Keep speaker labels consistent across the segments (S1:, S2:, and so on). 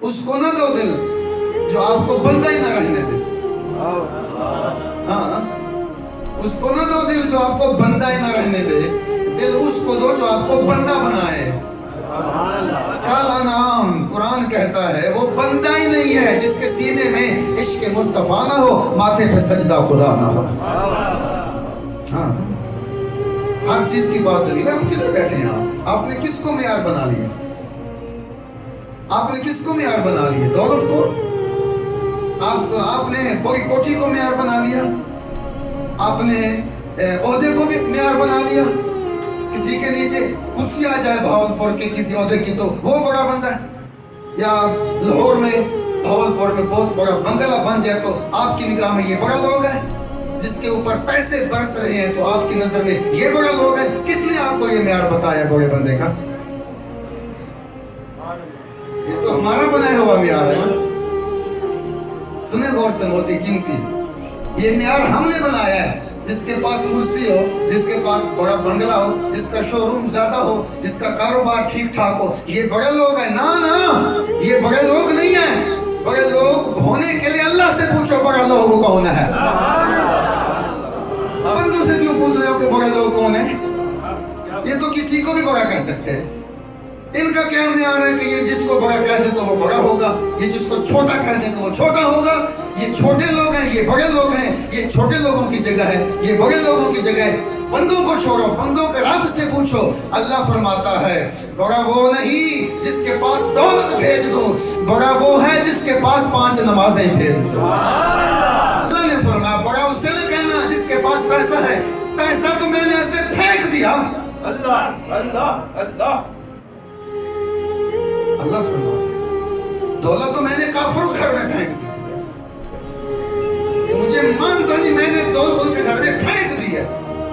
S1: اس کو نہ دو دل جو آپ کو بندہ ہی نہ رہنے دے. ہاں اس کو نہ دو دل جو آپ کو بندہ ہی نہ رہنے دے. دل اس کو دو جو آپ کو بندہ بنائے. کالا نام قرآن کہتا ہے وہ بندہ ہی نہیں ہے جس کے سینے میں عشق مصطفیٰ نہ ہو, ماتھے پہ سجدہ خدا نہ ہو. ہاں ہر چیز کی بات دلیل ہے. آپ کدھر بیٹھے ہیں؟ آپ نے کس کو معیار بنا لیا؟ آپ نے کس کو معیار بنا لیا؟ دولت کو؟ آپ نے کوئی کوٹھی کو معیار بنا لیا؟ آپ نے عہدے کو بھی معیار بنا لیا؟ کسی کے نیچے کرسی آ جائے بھاولپور کے کسی عہدے کی تو وہ بڑا بندہ ہے, یا لاہور میں بھاولپور میں بہت بڑا بنگلہ بن جائے تو آپ کی نگاہ میں یہ بڑا لوگ ہے. جس کے اوپر پیسے برس رہے ہیں تو آپ کی نظر میں یہ بڑا لوگ ہے. کس نے آپ کو یہ معیار بتایا بڑے بندے کا؟ یہ تو ہمارا بنایا ہوا معیار ہے. سنیں غور سے موتی قیمتی, یہ معیار ہم نے بنایا ہے. جس کے پاس کرسی ہو, جس کے پاس بڑا بنگلہ ہو, جس کا شو روم زیادہ ہو, جس کا کاروبار ٹھیک ٹھاک ہو, یہ بڑے لوگ ہیں. نا یہ بڑے لوگ نہیں ہیں. بڑے لوگ ہونے کے لیے اللہ سے پوچھو بڑا لوگوں کا ہونا ہے. بندوں سے کیوں پوچھ رہے ہو کہ بڑے لوگ کون ہیں؟ یہ تو کسی کو بھی بڑا کہہ سکتے ہیں. ان کا کیا معیار ہے کہ یہ جس کو بڑا کہہ دے تو وہ بڑا ہوگا, یہ جس کو چھوٹا کہہ دے تو وہ چھوٹا ہوگا. یہ چھوٹے لوگ ہیں, یہ بڑے لوگ ہیں. یہ چھوٹے لوگوں کی جگہ ہے, یہ بڑے لوگوں کی جگہ ہے. بندوں کو چھوڑو, بندوں کے رب سے پوچھو. اللہ فرماتا ہے بڑا وہ نہیں جس کے پاس دولت بھیج دو, بڑا وہ ہے جس کے پاس 5 نمازیں بھیج دو. اللہ نے فرمایا بڑا اسے نہ کہنا جس کے پاس پیسہ ہے. پیسہ تو میں نے ایسے پھینک دیا. اللہ اللہ اللہ اللہ فرماتا دولت تو میں نے کافروں کے گھر میں پھینک دی. مجھے مانتا نہیں, میں نے دولت ان کے گھر میں پھینک دی ہے.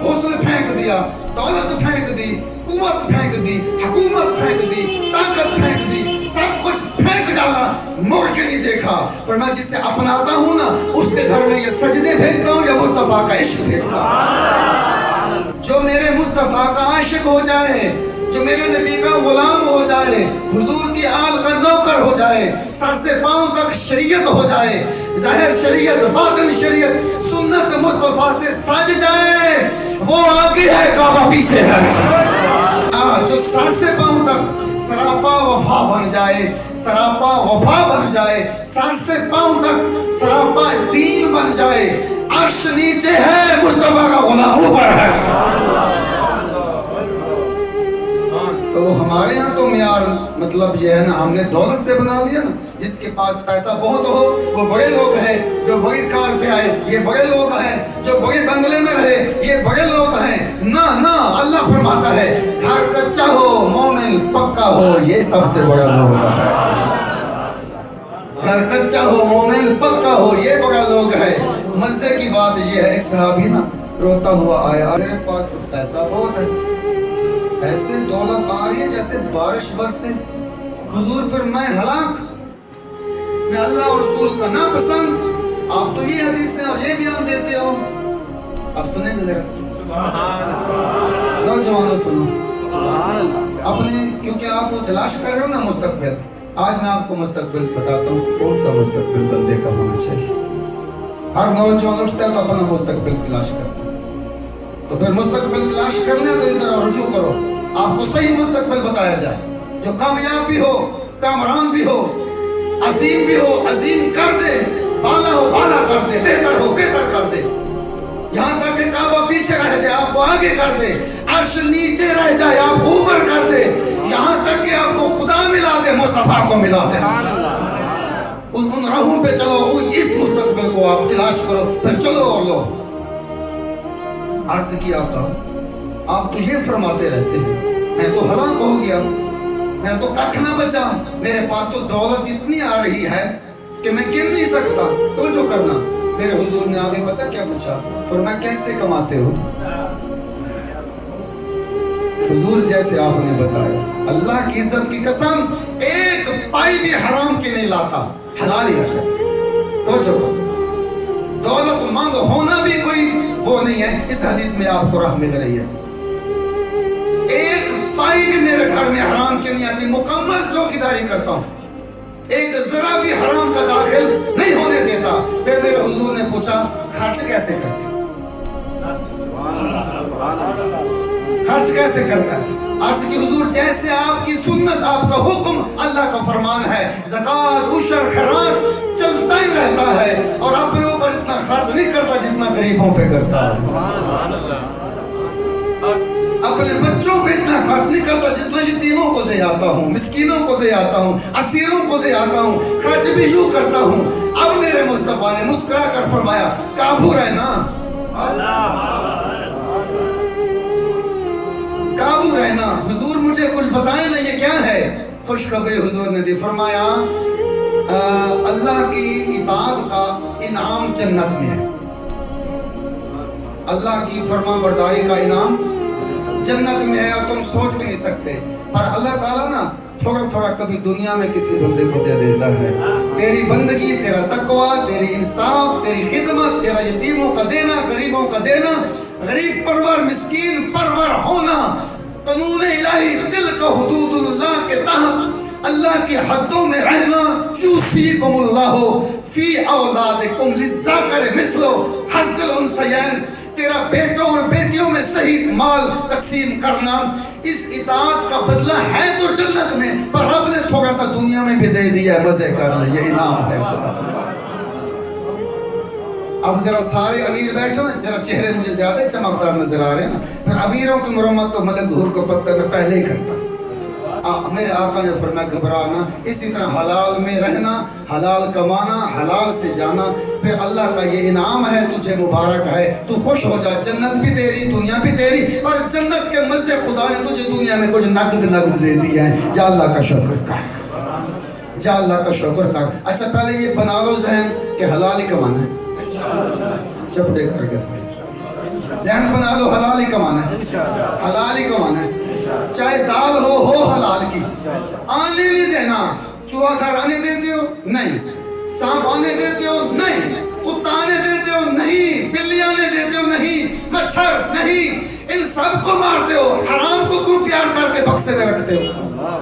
S1: حوصلے پھینک دیا, دولت پھینک دی, قوت پھینک دی, حکومت پھینک دی, طاقت پھینک دی, سب کچھ پھینک ڈالا, موڑ کے نہیں دیکھا. پر میں جسے اپناتا ہوں نا اس کے گھر میں یہ سجدے بھیجتا ہوں یا مصطفیٰ کا عشق بھیجتا ہوں. جو میرے مصطفیٰ کا عاشق ہو جائے, جو میرے نبی کا غلام ہو جائے, حضور کی آل کا نوکر ہو جائے, سر سے پاؤں تک شریعت ہو جائے, ظاہر شریعت باطن شریعت, سنت مصطفیٰ سے سج جائے, وہ آگے ہے کعبہ پیچھے ہے. جو سر سے پاؤں تک سراپا وفا بن جائے, سراپا وفا بن جائے, سر سے پاؤں تک سراپا دین بن جائے. عرش نیچے ہے, مصطفیٰ کا غلام اوپر ہے. تو ہمارے ہاں تو معیار مطلب یہ ہے نا, ہم نے دولت سے بنا لیا نا. جس کے پاس پیسہ بہت ہو وہ بڑے لوگ ہیں, جو بڑی کار پہ آئے یہ بڑے لوگ ہیں, جو بڑے بنگلے میں رہے یہ بڑے لوگ ہیں. نہ نہ, اللہ فرماتا ہے گھر کچا ہو مومن پکا ہو یہ سب سے بڑا لوگ ہے. گھر کچا ہو مومن پکا ہو یہ بڑا لوگ ہے. مزے کی بات یہ ہے, ایک صحابی نا روتا ہوا آیا, میرے پاس تو پیسہ بہت ہے, ایسے دولت آ رہی ہے جیسے بارش برسے. حضور پر میں ہلاک, میں اللہ اور رسول کا ناپسند. آپ تو یہ حدیث سے اور یہ بیان دیتے ہو. اب سنیں ذرا نوجوانوں سنو اپنے, کیونکہ آپ وہ تلاش کر رہے ہو نا مستقبل. آج میں آپ کو مستقبل بتاتا ہوں کون سا مستقبل بندے کا ہونا چاہیے. ہر نوجوان اٹھتا ہے تو اپنا مستقبل تلاش کرتا ہے. تو پھر مستقبل تلاش کرنے تو ادھر رجوع کرو, آپ کو صحیح مستقبل بتایا جائے جو کامیاب بھی ہو, کامران بھی ہو, عظیم بھی ہو, عظیم کر دے, بالا ہو بالا کر دے, بہتر ہو بہتر کر دے. یہاں تک کہ کعبہ پیچھے رہ جائے آپ کو آگے کر دے, عرش نیچے رہ جائے آپ کو اوپر کر دے, یہاں تک کہ آپ کو خدا ملا دے, مصطفیٰ کو ملا دے. ان راہوں پہ چلو, اس مستقبل کو آپ تلاش کرو, پھر چلو اور لو. عرض کیا تھا آپ تو یہ فرماتے رہتے ہیں میں تو ہلاک ہو گیا, میں تو کچھ نہ بچا, میرے پاس تو دولت اتنی آ رہی ہے کہ میں گن نہیں سکتا. تو جو کرنا, میرے حضور نے آگے پتا کیا پوچھا, فرمایا کیسے کماتے ہو؟ حضور جیسے آپ نے بتایا, اللہ کی عزت کی قسم ایک پائی بھی حرام کی نہیں لاتا, حلال ہی ہے. تو جو دولت مند ہونا بھی کوئی وہ نہیں ہے, اس حدیث میں آپ کو راہ مل رہی ہے. ایک پائی بھی میرے گھر میں حرام کی نہیں آتی, مکمل چوکیداری کرتا ہوں. ایک ذرا بھی حرام کا داخل نہیں ہونے دیتا. پھر میرے حضور نے پوچھا خرچ کیسے کرتے, خرچ کیسے کرتا ہے؟ عرض کی حضور جیسے آپ کی سنت, آپ کا حکم, اللہ کا فرمان ہے, زکات, عشر, خیرات چلتا ہی رہتا ہے, اور اپنے اوپر اتنا خرچ نہیں کرتا جتنا غریبوں پہ کرتا ہے. اپنے بچوں پہ اتنا خرچ نہیں کرتا جتنا یتیموں کو دے آتا ہوں, مسکینوں کو دے آتا ہوں, اسیروں کو دے آتا ہوں. خرچ بھی یوں کرتا ہوں. اب میرے مصطفیٰ نے مسکرا کر فرمایا قابو رہنا, قابو رہنا. حضور مجھے کچھ بتائیں نا یہ کیا ہے؟ خوشخبری حضور نے دی. فرمایا اللہ کی اطاعت کا انعام جنت میں ہے. اللہ کی فرما برداری کا انعام جنت میں ہے, اور تم سوچ بھی نہیں سکتے. پر اللہ تعالیٰ نا تھوڑا تھوڑا کبھی دنیا میں کسی بندے کو دے دیتا ہے. تیری بندگی, تیرا تقوی, تیری انصاف, تیری خدمت, تیرا یتیموں کا دینا, غریبوں کا دینا, غریب پرور, مسکین پرور ہونا, قانون الہی, دل کا حدود اللہ کے تحت اللہ کی حدوں میں رہنا. یوصیکم اللہ فی اولادکم للذکر مثل حظ الانثیین. تیرا بیٹوں اور بیٹیوں میں صحیح مال تقسیم کرنا, اس اطاعت کا بدلہ ہے تو جنت میں, پر رب نے تھوڑا سا دنیا میں بھی دے دیا, مزے کر لے, یہ انعام ہے. اب ذرا سارے امیر بیٹھے ہیں, ذرا چہرے مجھے زیادہ چمکدار نظر آ رہے ہیں نا. پھر امیروں کی مرمت تو ملک ظہور کو پتہ میں پہلے ہی کرتا. میرے آقا نے فرمایا گھبرانا, اسی طرح حلال میں رہنا, حلال کمانا, حلال سے جانا. پھر اللہ کا یہ انعام ہے, تجھے مبارک ہے, تو خوش ہو جا. جنت بھی تیری, دنیا بھی تیری, اور جنت کے مزے خدا نے تجھے دنیا میں کچھ نقد دے دیا ہے. جا اللہ کا شکر کر, جا اللہ کا شکر کر. اچھا پہلے یہ بنا لو ذہن کہ حلال ہی کمانا ہے. چپڑے کر کے ذہن بنا لو, حلال ہی کمانا ہے, حلال ہی کمانا ہے. چاہے دال ہو حلال کی, آنے نہیں دینا. چوہا گھر آنے دیتے ہو؟ نہیں. سانپ آنے دیتے ہو؟ نہیں. کتا آنے دیتے ہو؟ نہیں. بلی آنے دیتے ہو؟ نہیں. مچھر نہیں. ان سب کو مارتے ہو. حرام کو کیوں پیار کر کے بکسے میں رکھتے ہو؟